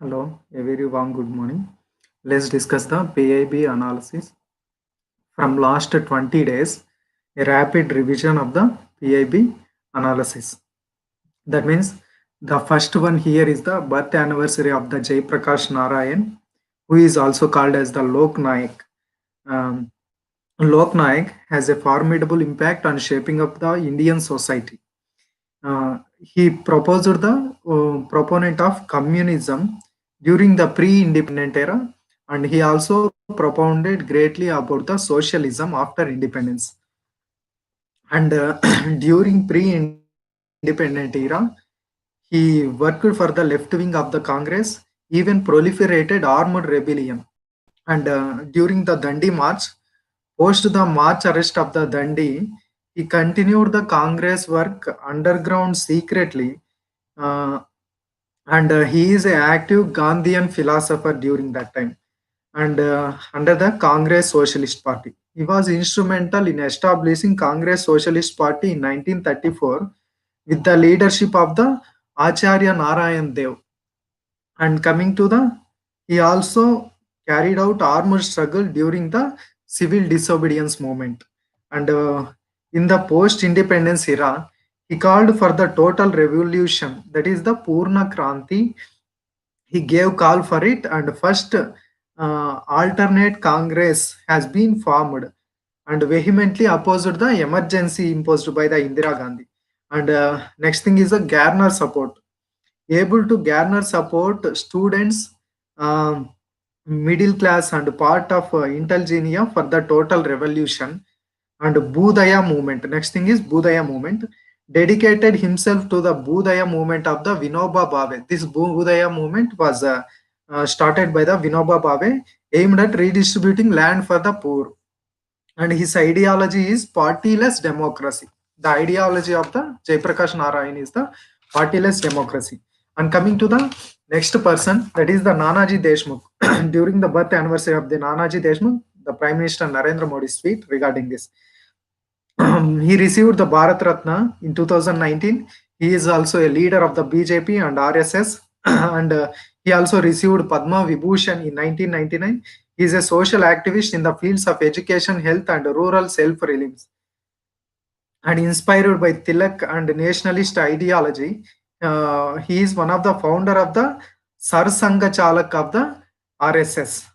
Hello, a very warm good morning. Let's discuss the PIB analysis. From last 20 days, a rapid revision of the PIB analysis. That means the first one here is the birth anniversary of the Jai Prakash Narayan, who is also called as the Lok Nayak. Um, Lok Nayak has a formidable impact on shaping up the Indian society. He proposed the proponent of communism during the pre-independent era, and he also propounded greatly about the socialism after independence. And during pre-independent era, he worked for the left wing of the Congress, even proliferated armed rebellion. And during the Dandi March, post the March arrest of the Dandi, he continued the Congress work underground secretly, uh, and he is an active Gandhian philosopher during that time. And under the Congress Socialist Party, he was instrumental in establishing Congress Socialist Party in 1934 with the leadership of the Acharya Narayan Dev. And coming to the, he also carried out armed struggle during the civil disobedience movement. And in the post-independence era, he called for the total revolution, that is the Purna Kranti. He gave call for it, and first alternate Congress has been formed and vehemently opposed the emergency imposed by the Indira Gandhi. And next thing is the garner support, able to garner support students, um, middle class and part of intelligentsia for the total revolution. And Budaya movement, next thing is Budaya movement, dedicated himself to the Budaya movement of the Vinoba Bhave. This Budaya movement was started by the Vinoba Bhave, aimed at redistributing land for the poor. And his ideology is partyless democracy. The ideology of the Jaiprakash Narayan is the partyless democracy. And coming to the next person, that is the Nanaji Deshmukh. During the birth anniversary of the Nanaji Deshmukh, the Prime Minister Narendra Modi tweet regarding this. He received the Bharat Ratna in 2019. He is also a leader of the BJP and RSS, and he also received Padma Vibhushan in 1999. He is a social activist in the fields of education, health, and rural self-reliance. And inspired by Tilak and nationalist ideology, he is one of the founder of the Sarsanga Chalak of the RSS,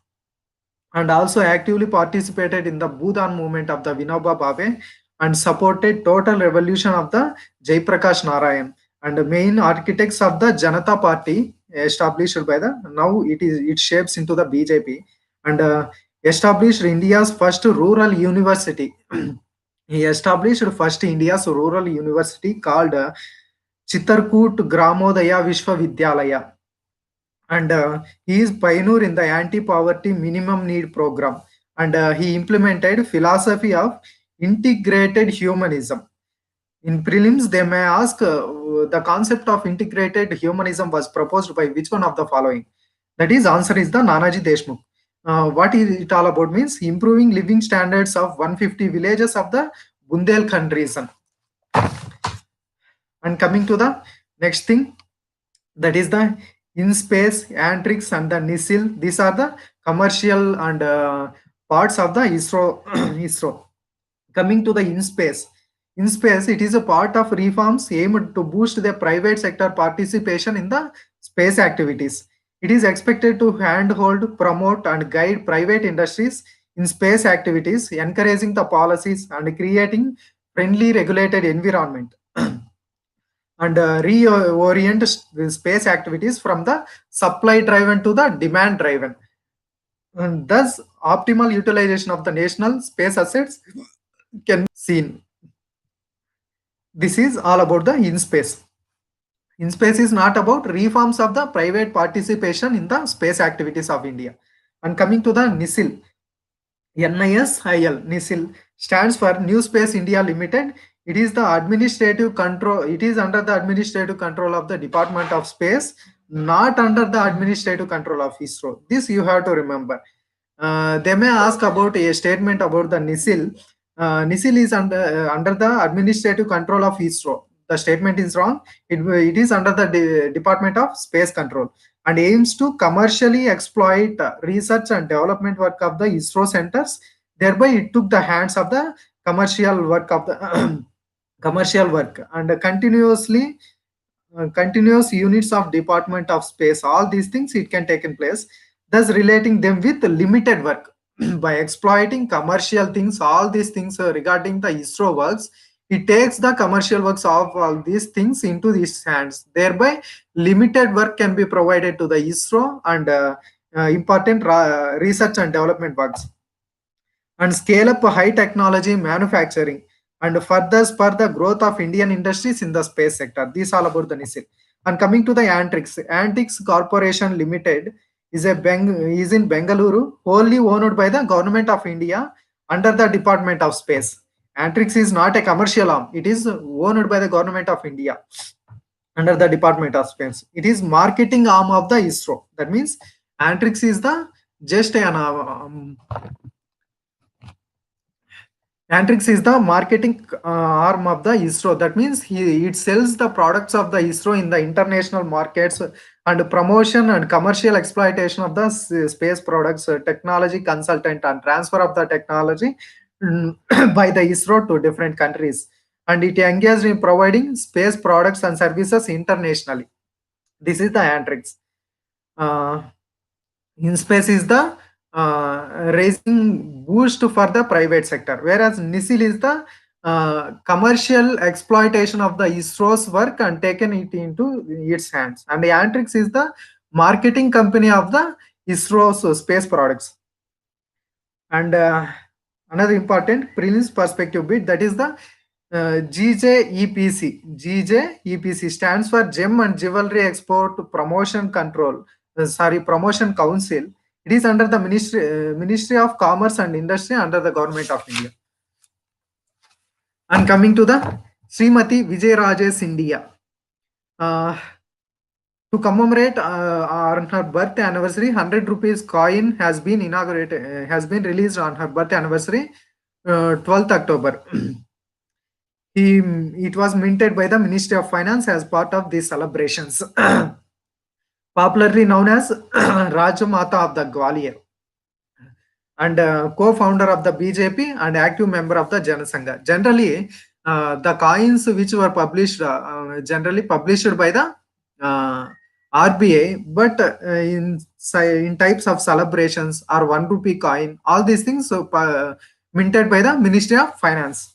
and also actively participated in the Bhutan movement of the Vinoba Bhave and supported total revolution of the Jaiprakash Narayan, and the main architects of the Janata Party established by the, now it shapes into the BJP, and established India's first rural university. He established first India's rural university called Chitarkut Gramodaya Vishwavidyalaya, and he is pioneer in the anti-poverty minimum need program, and he implemented philosophy of integrated humanism. In prelims they may ask, the concept of integrated humanism was proposed by which one of the following? That is, answer is the Nanaji Deshmukh. What is it all about means improving living standards of 150 villages of the Bundelkhand region. And coming to the next thing, that is the in-space, Antrix and the NISIL. These are the commercial and parts of the ISRO. ISRO. Coming to the in-space, it is a part of reforms aimed to boost the private sector participation in the space activities. It is expected to handhold, promote, and guide private industries in space activities, encouraging the policies and creating friendly regulated environment. And reorient space activities from the supply driven to the demand driven. And thus, optimal utilization of the national space assets can be seen. This is all about the in-space. In-space is not about reforms of the private participation in the space activities of India. And coming to the NISIL, NISIL, NISIL stands for New Space India Limited. It is the administrative control. It is under the administrative control of the Department of Space, not under the administrative control of ISRO. This you have to remember. They may ask about a statement about the NISIL. NISIL is under the administrative control of ISRO. the statement is wrong. It is under the Department of Space Control and aims to commercially exploit research and development work of the ISRO centers. Thereby, it took the hands of the commercial work of the commercial work and continuous units of Department of Space. All these things it can take in place, thus relating them with limited work. By exploiting commercial things, all these things regarding the ISRO works, it takes the commercial works of all these things into these hands. Thereby, limited work can be provided to the ISRO and important research and development works and scale up high technology manufacturing and further spur the growth of Indian industries in the space sector. These all about the NISIL. And coming to the Antrix, Antrix Corporation Limited is in Bengaluru, wholly owned by the Government of India under the Department of Space. Antrix is not a commercial arm; it is owned by the Government of India under the Department of Space. It is marketing arm of the ISRO. That means Antrix is the just an Antrix is the marketing arm of the ISRO. That means it sells the products of the ISRO in the international markets and promotion and commercial exploitation of the space products, technology consultant and transfer of the technology by the ISRO to different countries. And it engaged in providing space products and services internationally. This is the Antrix. Uh, in space is the raising boost for the private sector, whereas NISIL is the commercial exploitation of the ISRO's work and taken it into its hands. And the Antrix is the marketing company of the ISRO's space products. And another important prelims perspective bit, that is the GJEPC. GJEPC stands for Gem and Jewelry Export Promotion Control. Promotion Council. It is under the Ministry of Commerce and Industry under the Government of India. And coming to the Srimati Vijay India. To commemorate on her birth anniversary, 100 rupees coin has been inaugurated, has been released on her birth anniversary, 12th October. It was minted by the Ministry of Finance as part of these celebrations. Popularly known as Rajamata of the Gwalior, and co-founder of the BJP and active member of the Janasangha. Generally, the coins which were published, generally published by the RBI, but in types of celebrations or 1 rupee coin, all these things minted by the Ministry of Finance.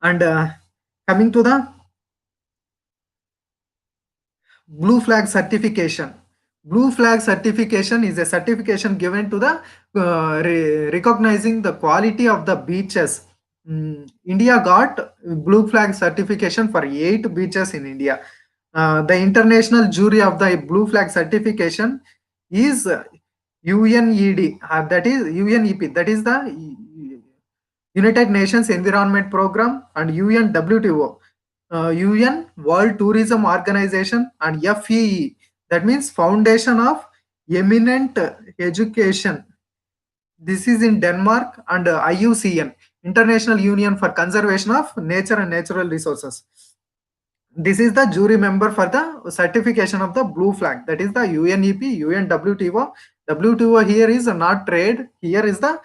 And coming to the Blue Flag certification. Blue Flag certification is a certification given to the recognizing the quality of the beaches. India got Blue Flag certification for 8 beaches in India. The international jury of the Blue Flag certification is UNED, that is UNEP, that is the United Nations Environment Program, and UNWTO, UN World Tourism Organization, and FEE, that means Foundation of Eminent Education. This is in Denmark, and IUCN, International Union for Conservation of Nature and Natural Resources. This is the jury member for the certification of the Blue Flag, that is the UNEP, UNWTO. WTO here is not trade, here is the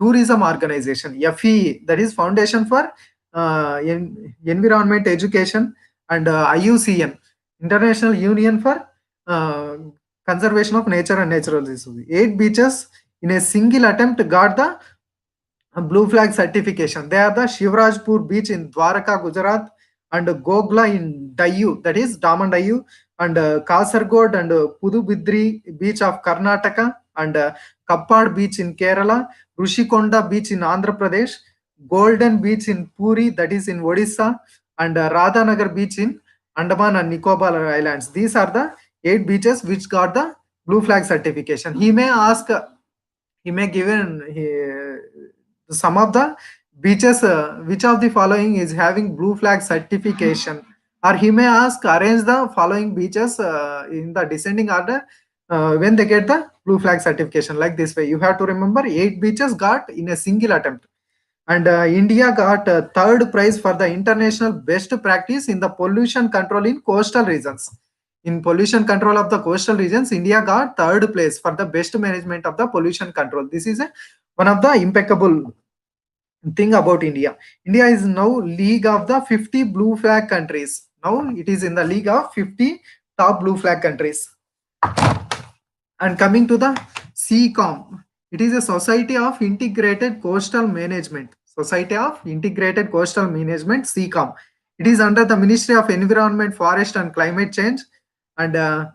tourism organization. FEE, that is Foundation for Environment Education, and IUCN, International Union for Conservation of Nature and Natural Resources. 8 beaches in a single attempt got the Blue Flag certification. They are the Shivrajpur beach in Dwarka, Gujarat, and Gogla in Dayu, that is Daman Dayu, and Kasargod and Pudubidri beach of Karnataka, and Kappad beach in Kerala, Rushikonda beach in Andhra Pradesh, Golden beach in Puri, that is in Odisha, and Radhanagar beach in Andaman and Nicobar Islands. These are the 8 beaches which got the Blue Flag certification. He may ask, he may give some of the beaches, which of the following is having Blue Flag certification, or he may ask, arrange the following beaches in the descending order when they get the Blue Flag certification, like this way. You have to remember 8 beaches got in a single attempt. And India got third prize for the international best practice in the pollution control in coastal regions. In pollution control of the coastal regions, India got third place for the best management of the pollution control. This is one of the impeccable thing about India. India is now league of the 50 blue flag countries. Now it is in the league of 50 top blue flag countries. And coming to the CCOM, it is a Society of Integrated Coastal Management. Society of Integrated Coastal Management, CCOM. It is under the Ministry of Environment, Forest and Climate Change and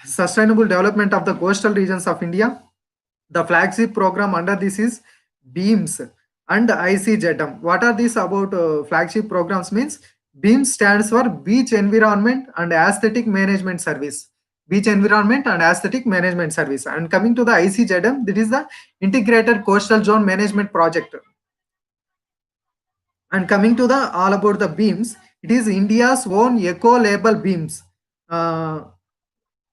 Sustainable Development of the Coastal Regions of India. The flagship program under this is BEAMS and ICZM. What are these about flagship programs means? BEAMS stands for Beach Environment and Aesthetic Management Service. Beach Environment and Aesthetic Management Service. And coming to the ICZM, that is the Integrated Coastal Zone Management Project. And coming to the all about the BEAMS, it is India's own eco-label BEAMS.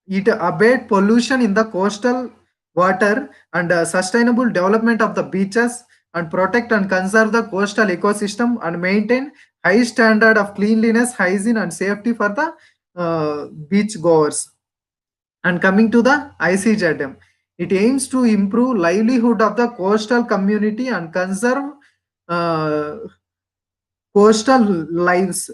It abate pollution in the coastal water and sustainable development of the beaches and protect and conserve the coastal ecosystem and maintain high standard of cleanliness, hygiene and safety for the beach goers. And coming to the ICZM, it aims to improve livelihood of the coastal community and conserve uh, coastal lives.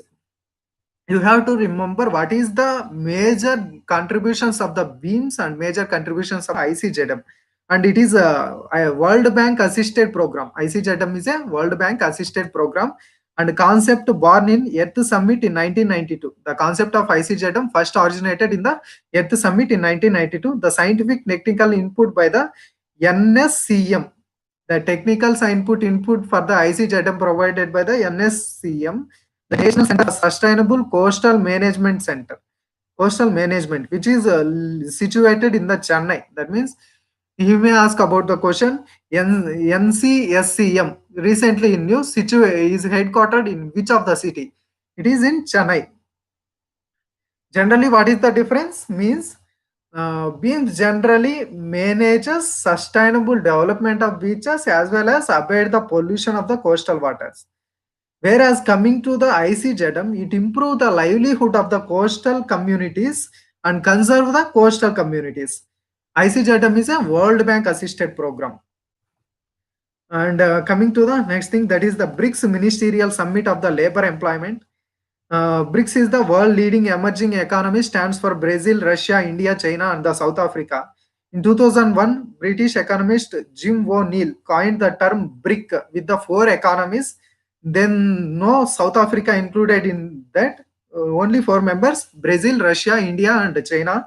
You have to remember what is the major contributions of the beams and major contributions of ICZM. And it is a World Bank assisted program. ICZM is a World Bank assisted program and concept born in Earth Summit in 1992. The concept of ICZM first originated in the Earth Summit in 1992. The scientific technical input by the NSCM. The technical input for the ICZM provided by the NSCM, the National Center for Sustainable Coastal Management Center, Coastal Management, which is situated in the Chennai. That means you may ask about the question. NCSCM recently in news is headquartered in which of the city? It is in Chennai. Generally, what is the difference? Means beams generally manages sustainable development of beaches as well as abate the pollution of the coastal waters. Whereas coming to the ICZM, it improve the livelihood of the coastal communities and conserve the coastal communities. ICZM is a World Bank assisted program. And coming to the next thing, that is the BRICS Ministerial Summit of the Labor Employment. BRICS is the world leading emerging economy, stands for Brazil, Russia, India, China, and the South Africa. In 2001, British economist Jim O'Neill coined the term BRIC with the four economies. Then no South Africa included in that. Only four members: Brazil, Russia, India, and China.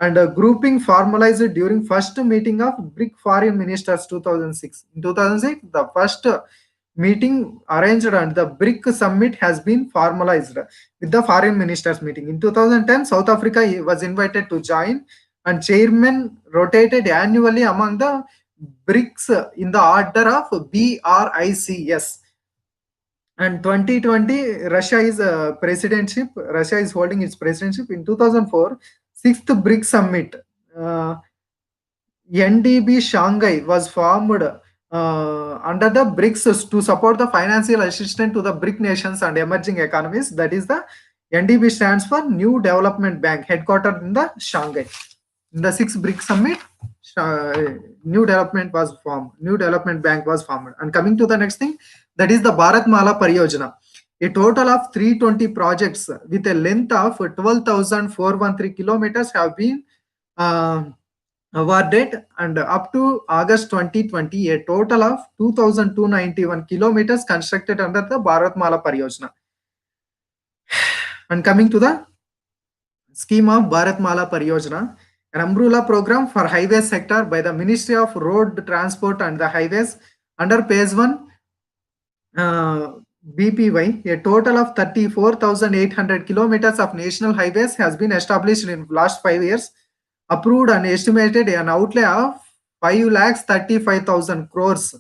And grouping formalized during first meeting of BRIC Foreign Ministers 2006. In 2006, the first meeting arranged and the BRIC summit has been formalized with the foreign ministers meeting. In 2010, South Africa was invited to join and chairman rotated annually among the BRICS in the order of BRICS. And 2020, Russia is presidentship. Russia is holding its presidentship. In 2004, sixth BRIC summit. NDB Shanghai was formed under the BRICS to support the financial assistance to the BRIC nations and emerging economies. That is the NDB stands for New Development Bank, headquartered in the Shanghai. In the sixth BRIC summit, New Development Bank was formed. And coming to the next thing, that is the Bharat Mala Pariyojana. A total of 320 projects with a length of 12,413 kilometers have been awarded, and up to August 2020, a total of 2,291 kilometers constructed under the Bharat Mala Pariyojana. And coming to the scheme of Bharat Mala Pariyojana, an umbrella program for highway sector by the Ministry of Road Transport and the Highways under phase 1 BPY, a total of 34,800 kilometers of national highways has been established in last 5 years, approved and estimated an outlay of 5,35,000 crores.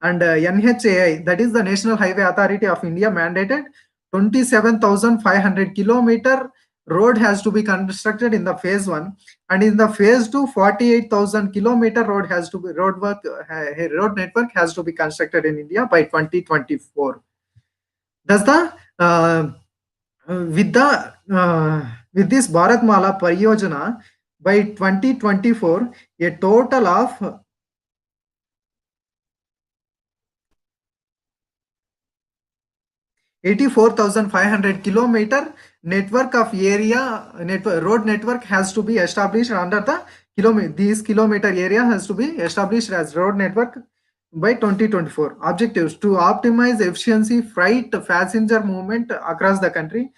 And NHAI, that is the National Highway Authority of India, mandated 27,500 kilometer road has to be constructed in the phase 1, and in the phase 2, 48,000 kilometer road has to be road network has to be constructed in India by 2024. Thus the with the with this Bharat Mala Pariyojana, by 2024 a total of 84,500 kilometer network of area network, road network has to be established under the kilometer. This kilometer area has to be established as road network by 2024. Objectives: to optimize efficiency, freight, passenger movement across the country.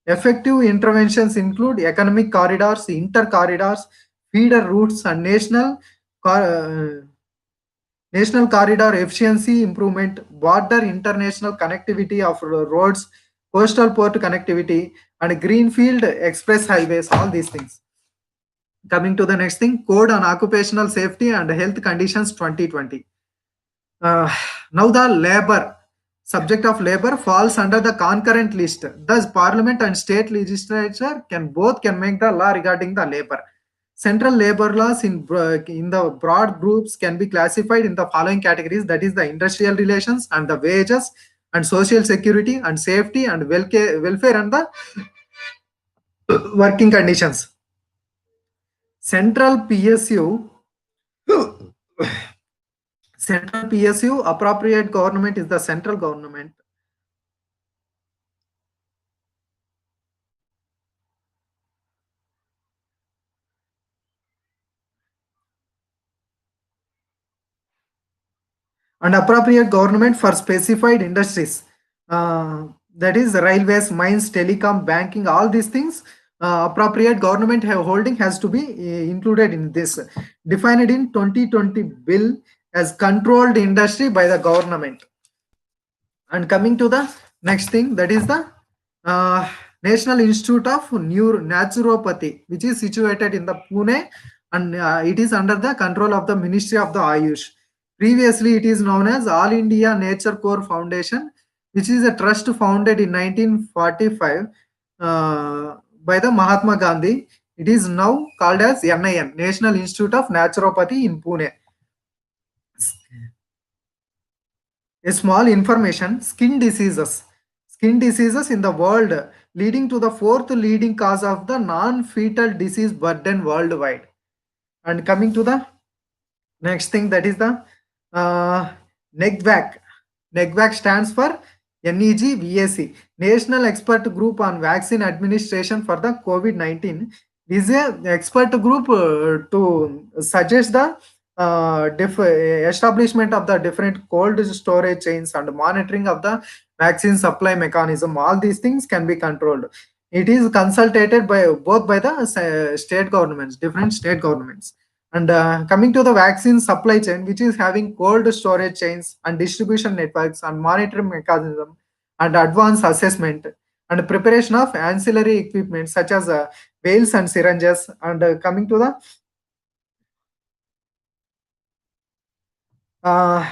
Effective interventions include economic corridors, inter corridors, feeder routes, and national corridor efficiency improvement, border international connectivity of roads, coastal port connectivity, and greenfield express highways, all these things. Coming to the next thing, Code on Occupational Safety and Health Conditions 2020. Uh, Now the labor, subject of labor falls under the concurrent list. Thus, Parliament and state legislature can make the law regarding the labor. Central labor laws in the broad groups can be classified in the following categories, that is the industrial relations and the wages and social security and safety and welfare and the working conditions. Central PSU Central PSU appropriate government is the central government. And appropriate government for specified industries, that is railways, mines, telecom, banking, all these things. Appropriate government holding has to be included in this, defined in 2020 bill as controlled industry by the government. And coming to the next thing, that is the uh, National Institute of Naturopathy, which is situated in the Pune, and it is under the control of the Ministry of the Ayush. Previously, it is known as All India Nature Core Foundation, which is a trust founded in 1945 by the Mahatma Gandhi. It is now called as NIN, National Institute of Naturopathy in Pune. A small information, skin diseases in the world leading to the fourth leading cause of the non-fetal disease burden worldwide. And coming to the next thing, that is the uh, NEGVAC. NEGVAC stands for NEGVAC, National Expert Group on Vaccine Administration for the COVID-19. This is an expert group to suggest the establishment of the different cold storage chains and monitoring of the vaccine supply mechanism. All these things can be controlled. It is consulted by both by the state governments, different state governments. And coming to the vaccine supply chain, which is having cold storage chains and distribution networks and monitoring mechanism and advanced assessment and preparation of ancillary equipment such as vials and syringes. And coming to the uh,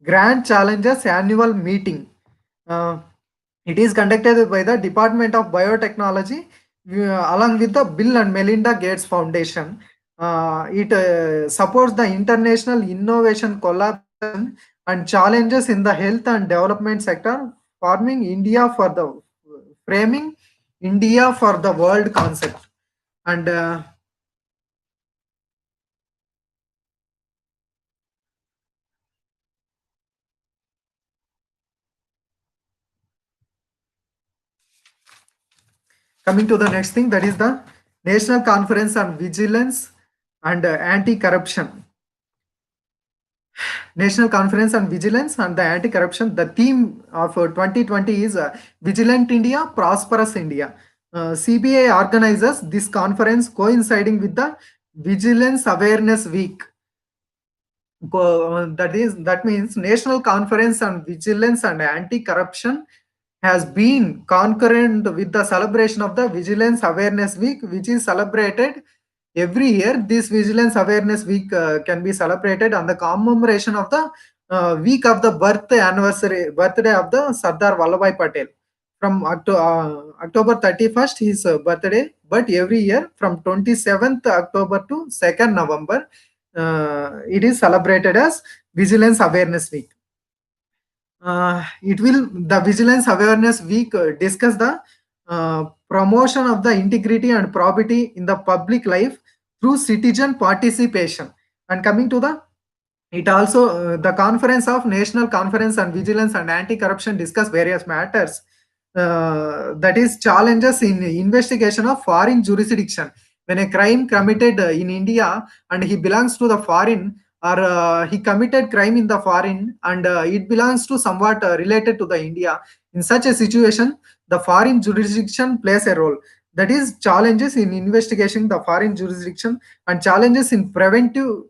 Grand Challenges annual meeting. Uh, it is conducted by the Department of Biotechnology along with the Bill and Melinda Gates Foundation. It supports the international innovation collaboration and challenges in the health and development sector, forming India for the framing India for the world concept. And coming to the next thing, that is the National Conference on Vigilance and Anti-Corruption. National Conference on Vigilance and the Anti-Corruption. The theme of 2020 is Vigilant India, Prosperous India. CBI organizes this conference coinciding with the Vigilance Awareness Week. That means National Conference on Vigilance and Anti-Corruption has been concurrent with the celebration of the Vigilance Awareness Week, which is celebrated every year. This Vigilance Awareness Week can be celebrated on the commemoration of the week of the birthday of the Sardar Vallabhbhai Patel. from October 31st his birthday, but every year from 27th October to 2nd November, it is celebrated as Vigilance Awareness Week. It will the Vigilance Awareness Week discuss the promotion of the integrity and probity in the public life through citizen participation. And coming to the it also the conference of National Conference on Vigilance and Anti-Corruption discuss various matters, that is challenges in investigation of foreign jurisdiction. When a crime committed in India and he belongs to the foreign, or he committed crime in the foreign and it belongs to somewhat related to the India, in such a situation the foreign jurisdiction plays a role. That is challenges in investigation the foreign jurisdiction and challenges in preventive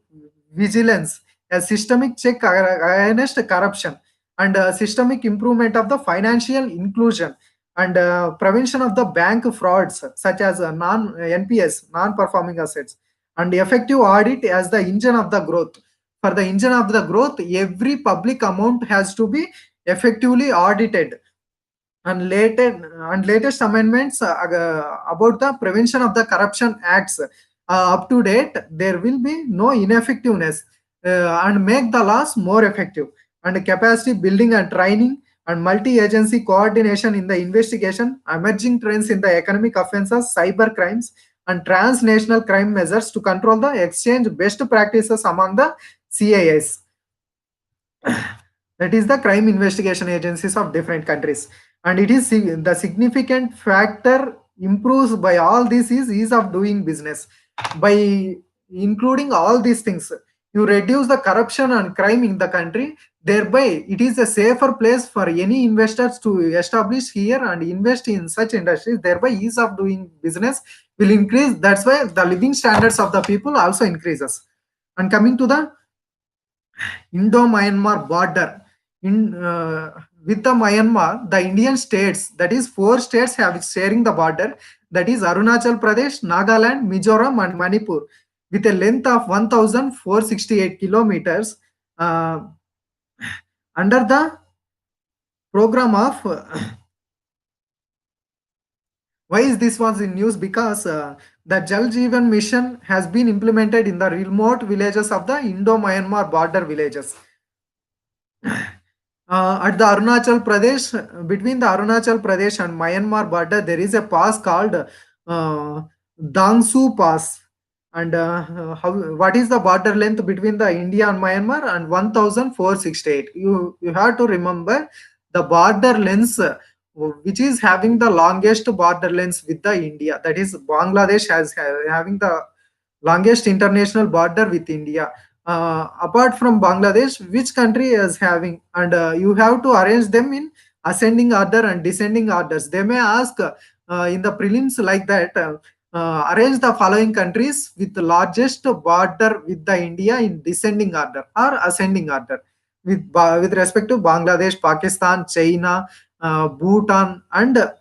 vigilance, a systemic check against corruption, and systemic improvement of the financial inclusion, and prevention of the bank frauds such as non NPS, non-performing assets, and effective audit as the engine of the growth. For the engine of the growth, every public amount has to be effectively audited. And latest amendments about the prevention of the corruption acts up to date, there will be no ineffectiveness, and make the laws more effective, and capacity building and training, and multi-agency coordination in the investigation, emerging trends in the economic offenses, cyber crimes, and transnational crime measures to control the exchange best practices among the CIS, that is the crime investigation agencies of different countries. And it is the significant factor improves by all this is ease of doing business. By including all these things, you reduce the corruption and crime in the country, thereby it is a safer place for any investors to establish here and invest in such industries, thereby ease of doing business will increase. That's why the living standards of the people also increases. And coming to the Indo-Myanmar border. With the Myanmar, the Indian states, that is four states have sharing the border, that is Arunachal Pradesh, Nagaland, Mizoram, and Manipur, with a length of 1,468 kilometers. Under the program of why is this was in news? Because the Jal Jeevan mission has been implemented in the remote villages of the Indo-Myanmar border villages. At the Arunachal Pradesh, between the Arunachal Pradesh and Myanmar border, there is a pass called Dangsu Pass. And what is the border length between the India and Myanmar? And 1,468. You have to remember the border lengths, which is having the longest border lengths with the India. That is Bangladesh has having the longest international border with India. Apart from Bangladesh, which country is having? And you have to arrange them in ascending order and descending orders. They may ask in the prelims like that. Arrange the following countries with the largest border with the India in descending order or ascending order with respect to Bangladesh, Pakistan, China, Bhutan, and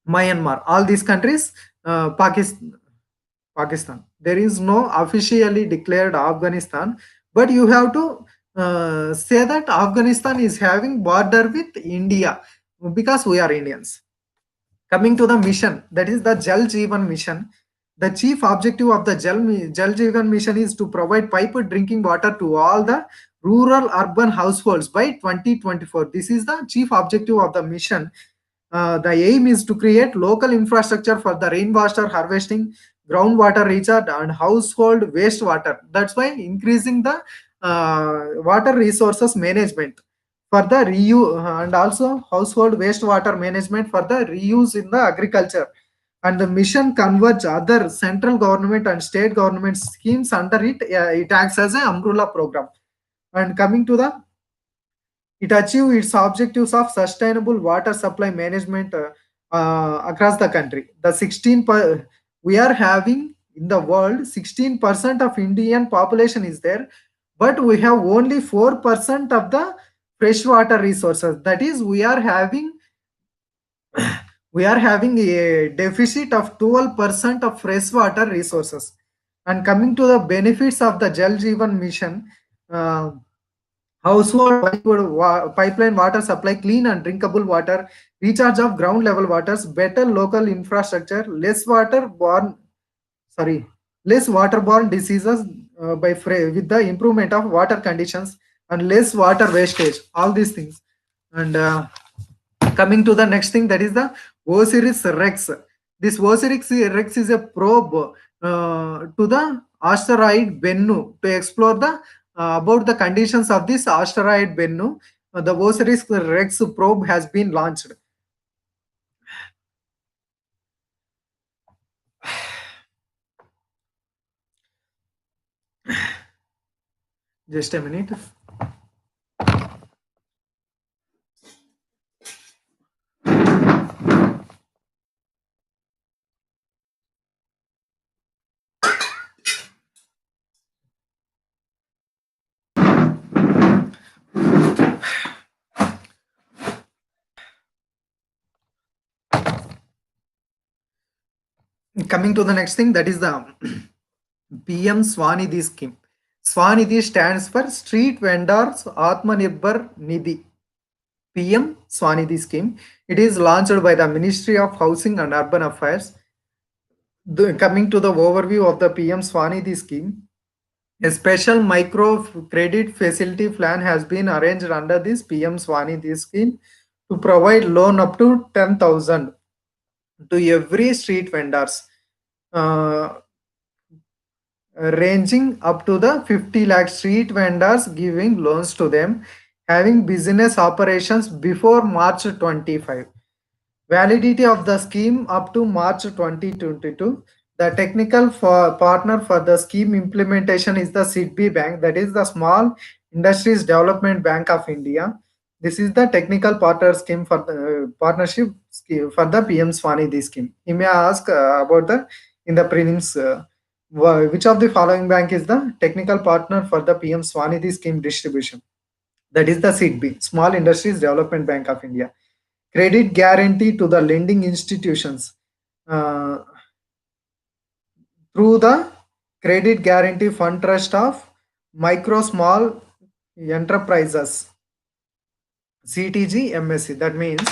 Myanmar. All these countries, Pakistan. There is no officially declared Afghanistan, but you have to say that Afghanistan is having border with India because we are Indians. Coming to the mission, that is the Jal Jeevan mission. The chief objective of the Jal Jeevan mission is to provide piped drinking water to all the rural urban households by 2024. This is the chief objective of the mission. The aim is to create local infrastructure for the rainwater harvesting, groundwater recharge, and household wastewater. That's why increasing the water resources management for the reuse, and also household wastewater management for the reuse in the agriculture. And the mission converge other central government and state government schemes under it. It acts as an umbrella program. And coming to the it achieve its objectives of sustainable water supply management across the country. The 16 we are having in the world, 16% of Indian population is there, but we have only 4% of the freshwater resources. That is, we are having a deficit of 12% of freshwater resources. And coming to the benefits of the Jal Jeevan mission. Uh, household pipeline water supply, clean and drinkable water, recharge of ground level waters, better local infrastructure, sorry, less waterborne diseases with the improvement of water conditions and less water wastage. All these things. And coming to the next thing, that is the Osiris Rex. This Osiris Rex is a probe to the asteroid Bennu to explore the about the conditions of this asteroid Bennu. The Osiris Rex probe has been launched. Just a minute. Coming to the next thing, that is the PM Swanidhi scheme. Swanidhi stands for Street Vendors Atmanirbhar Nidhi. PM Swanidhi scheme. It is launched by the Ministry of Housing and Urban Affairs. Coming to the overview of the PM Swanidhi scheme, a special micro credit facility plan has been arranged under this PM Swanidhi scheme to provide loan up to 10,000 to every street vendors. Ranging up to the 50 lakh street vendors giving loans to them having business operations before March 25. Validity of the scheme up to March 2022. The technical partner for the scheme implementation is the SIDBI Bank, that is the Small Industries Development Bank of India. This is the technical partner scheme for the partnership scheme for the PM Swanidhi scheme. He may ask about the in the prelims. Which of the following bank is the technical partner for the PM Swanidhi scheme distribution? That is the SIDBI, Small Industries Development Bank of India. Credit guarantee to the lending institutions uh, through the Credit Guarantee Fund Trust of Micro Small Enterprises, CTG MSC. That means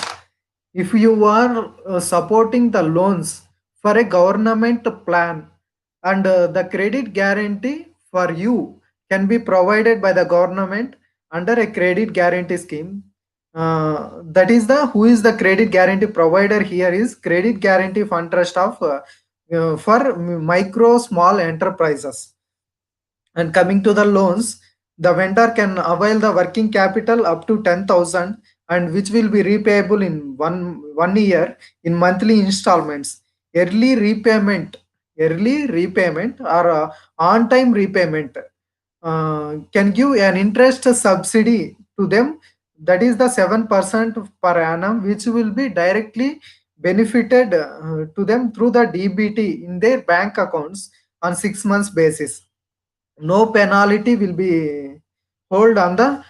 if you are supporting the loans for a government plan and the credit guarantee for you can be provided by the government under a credit guarantee scheme, that is the who is the credit guarantee provider here is Credit Guarantee Fund Trust of for micro small enterprises. And coming to the loans, the vendor can avail the working capital up to 10,000 and which will be repayable in one year in monthly installments. Early repayment, early repayment or on time repayment can give an interest subsidy to them, that is the 7% per annum, which will be directly benefited to them through the DBT in their bank accounts on 6 months basis. No penalty will be hold on the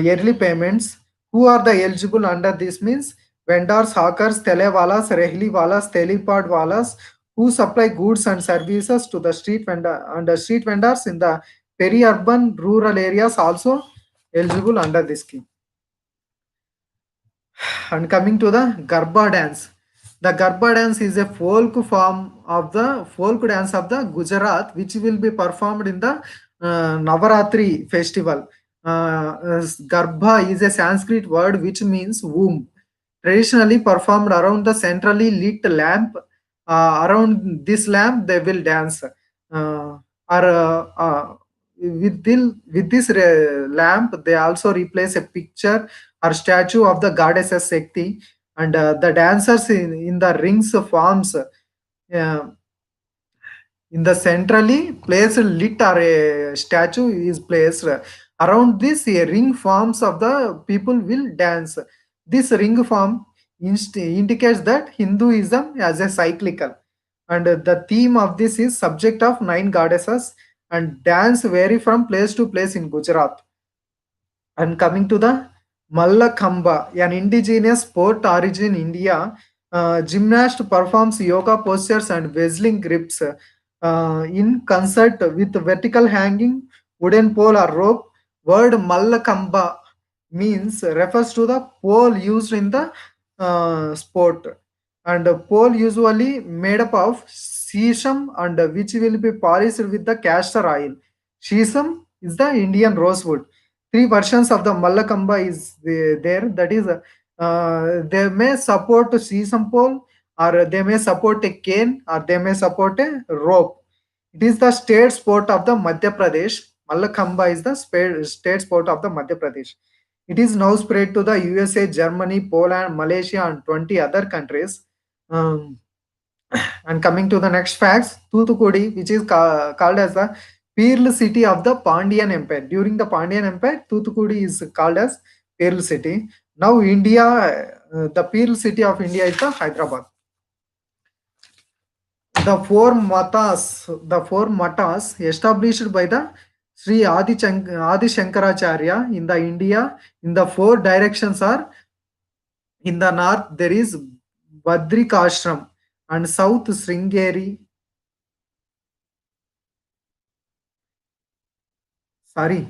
yearly payments. Who are the eligible under this means vendors, hawkers, telewalas, rehliwalas, telipad walas who supply goods and services to the street vendor and the street vendors in the peri-urban rural areas also eligible under this scheme. And coming to the Garba dance. The Garba dance is a folk dance of the Gujarat, which will be performed in the Navaratri festival. Garbha is a Sanskrit word which means womb. Traditionally performed around the centrally lit lamp. Around this lamp, they will dance. Or with this lamp, they also replace a picture or statue of the goddess Shakti, and the dancers in the rings forms in the centrally placed lit or a statue is placed. Around this, a ring forms of the people will dance. This ring form indicates that Hinduism as a cyclical. And the theme of this is subject of nine goddesses and dance vary from place to place in Gujarat. And coming to the Mallakhamba, an indigenous sport origin in India, gymnast performs yoga postures and wrestling grips in concert with vertical hanging wooden pole or rope. Word Mallakamba means refers to the pole used in the sport, and a pole usually made up of sesame and which will be polished with the castor oil. Sesame is the Indian rosewood. Three versions of the Mallakamba is there. That is, they may support a sesame pole, or they may support a cane, or they may support a rope. It is the state sport of the Madhya Pradesh. Mallakhamba is the state sport of the Madhya Pradesh. It is now spread to the USA, Germany, Poland, Malaysia, and 20 other countries. Um, and coming to the next facts, Thoothukudi, which is called as the Pearl City of the Pandyan Empire. During the Pandyan Empire, Thoothukudi is called as Pearl City. Now, India, the Pearl City of India is the Hyderabad. The four matas established by the Sri Adi Shankaracharya in the India in the four directions are: in the north there is Badrikashram, and south Sringeri. Sorry,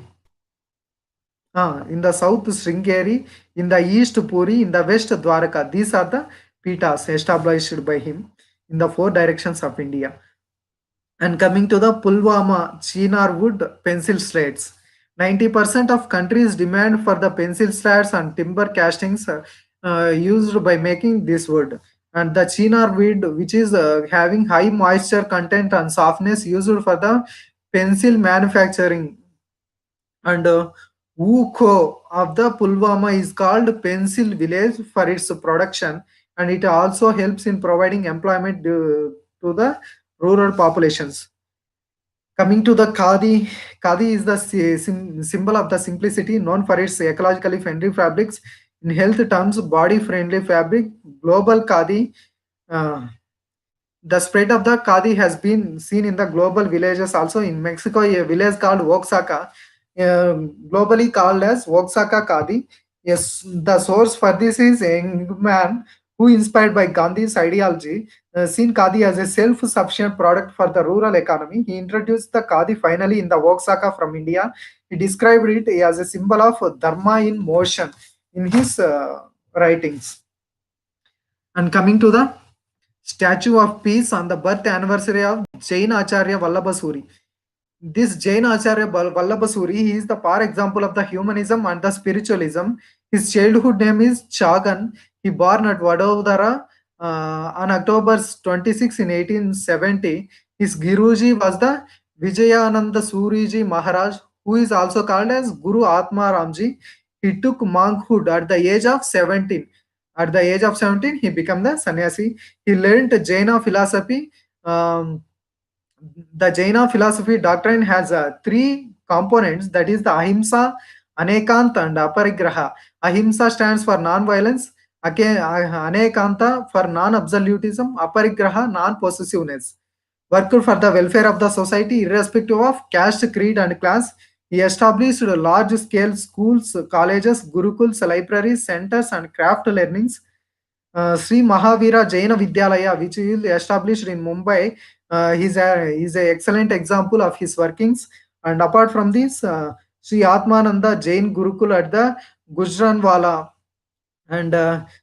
in the south Sringeri, in the east Puri, in the west Dwaraka. These are the pitas established by him in the four directions of India. And coming to the Pulwama Chinar wood pencil slates, 90% of countries demand for the pencil slats and timber castings used by making this wood. And the Chinar wood, which is having high moisture content and softness, used for the pencil manufacturing. And Wuko of the Pulwama is called Pencil Village for its production, and it also helps in providing employment to the rural populations. Coming to the Khadi, Khadi is the symbol of the simplicity, known for its ecologically friendly fabrics. In health terms, body friendly fabric, global Khadi. Uh, the spread of the Khadi has been seen in the global villages also. In Mexico, a village called Oaxaca, globally called as Oaxaca Khadi. Yes, the source for this is a young man who, inspired by Gandhi's ideology, seen Khadi as a self-sufficient product for the rural economy. He introduced the Khadi finally in the Oaxaca from India. He described it as a symbol of Dharma in motion in his writings. And coming to the Statue of Peace on the birth anniversary of Jain Acharya Vallabhasuri. This Jain Acharya Vallabhasuri, he is the par example of the humanism and the spiritualism. His childhood name is Chagan. He born at Vadodara on October 26 in 1870. His Guruji was the Vijayananda Suriji Maharaj, who is also called as Guru Atma Ramji. He took monkhood at the age of 17. At the age of 17, he became the sannyasi. He learned Jaina philosophy. The Jaina philosophy doctrine has three components, that is the Ahimsa, Anekant, and Aparigraha. Ahimsa stands for non-violence, Anekanta for non-absolutism, Aparigraha non-possessiveness. Worked for the welfare of the society irrespective of caste, creed, and class. He established large-scale schools, colleges, gurukuls, libraries, centers, and craft learnings. Sri Mahavira Jaina Vidyalaya, which is established in Mumbai, is a excellent example of his workings. And apart from this, Sri Atmananda Jain Gurukul at the Gujranwala, and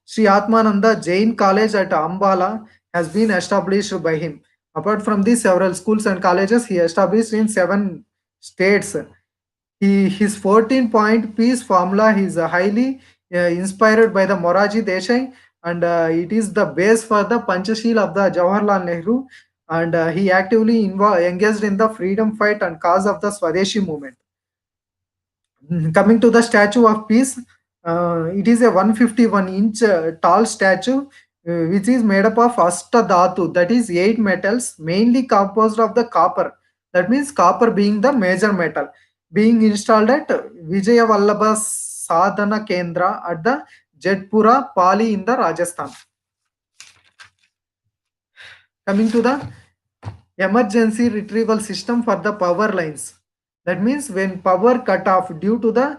Sri Atmananda Jain College at Ambala has been established by him. Apart from these, several schools and colleges he established in 7 states. His 14-point peace formula is highly inspired by the Moraji Desai, and it is the base for the Panchashil of the Jawaharlal Nehru. And he actively engaged in the freedom fight and cause of the Swadeshi movement. Coming to the Statue of Peace, it is a 151-inch tall statue which is made up of Ashtadhatu, that is 8 metals, mainly composed of the copper. That means copper being the major metal, being installed at Vijaya Vallabha Sadhana Kendra at the Jetpura, Pali in the Rajasthan. Coming to the emergency retrieval system for the power lines. That means when power cut off due to the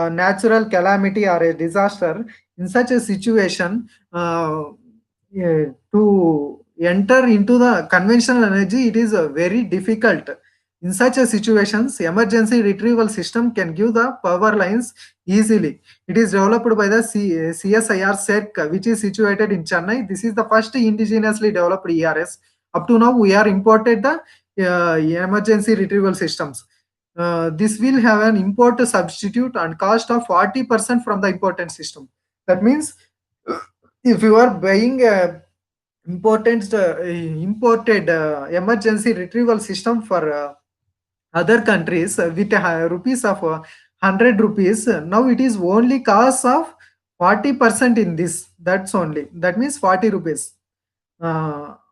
natural calamity or a disaster, in such a situation, to enter into the conventional energy, it is very difficult. In such a situations, emergency retrieval system can give the power lines easily. It is developed by the CSIR SERC, which is situated in Chennai. This is the first indigenously developed ERS. Up to now, we are imported the emergency retrieval systems. This will have an import substitute and cost of 40% from the important system. That means if you are buying a imported emergency retrieval system for other countries with rupees of 100 rupees, now it is only cost of 40% in this. That's only, that means 40 rupees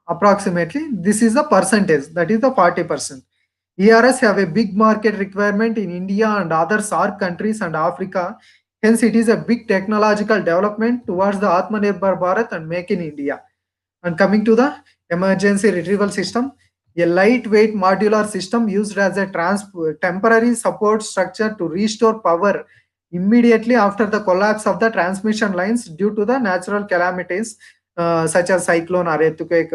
approximately. This is the percentage, that is the 40%. ERS have a big market requirement in India and other SAARC countries and Africa. Hence, it is a big technological development towards the Atmanirbhar Bharat and Make in India. And coming to the emergency retrieval system, a lightweight modular system used as a temporary support structure to restore power immediately after the collapse of the transmission lines due to the natural calamities such as cyclone or earthquake,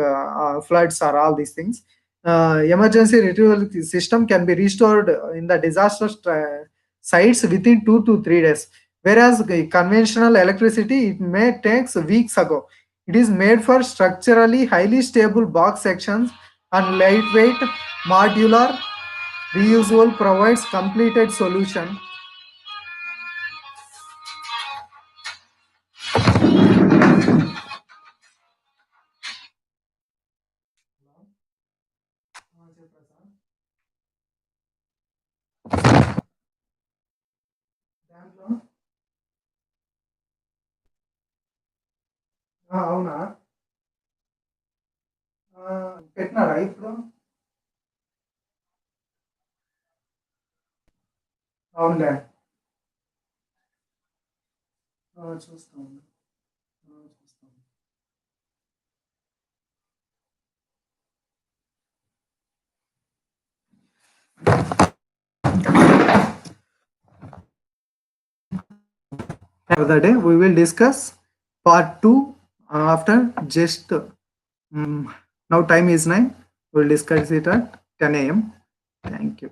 floods, or all these things. Emergency retrieval system can be restored in the disaster sites within 2 to 3 days, whereas the conventional electricity it may takes weeks ago. It is made for structurally highly stable box sections and lightweight, modular, reusable, provides completed solution. అవునా? పెట్టినాడా ఇప్పుడు? అవునులే. చూస్తాను. చూస్తాను. For the day, we will discuss part 2 after just now time is 9. We will discuss it at 10 a.m. Thank you.